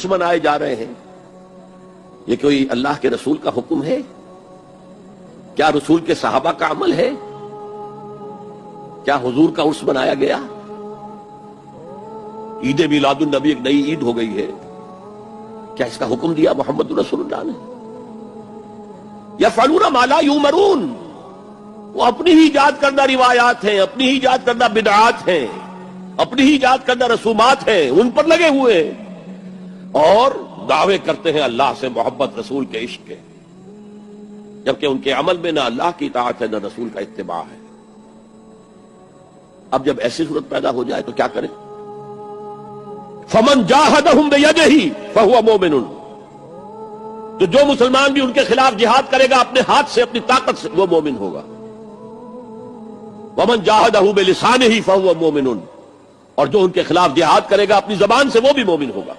منائے جا رہے ہیں، یہ کوئی اللہ کے رسول کا حکم ہے؟ کیا رسول کے صحابہ کا عمل ہے؟ کیا حضور کا عرس منایا گیا؟ عید میلاد النبی ایک نئی عید ہو گئی ہے، کیا اس کا حکم دیا محمد رسول اللہ نے؟ یفعلون ما لا یؤمرون، وہ اپنی ہی ایجاد کردہ روایات ہیں، اپنی ہی ایجاد کردہ بدعات ہیں، اپنی ہی ایجاد کردہ رسومات ہیں، ان پر لگے ہوئے ہیں اور دعوے کرتے ہیں اللہ سے محبت، رسول کے عشق کے، جبکہ ان کے عمل میں نہ اللہ کی اطاعت ہے نہ رسول کا اتباع ہے۔ اب جب ایسی صورت پیدا ہو جائے تو کیا کریں؟ فمن جاہدہم بیدہ فہو مومن، تو جو مسلمان بھی ان کے خلاف جہاد کرے گا اپنے ہاتھ سے، اپنی طاقت سے، وہ مومن ہوگا۔ ومن جاہدہ بلسانہ فہو مومن، اور جو ان کے خلاف جہاد کرے گا اپنی زبان سے، وہ بھی مومن ہوگا۔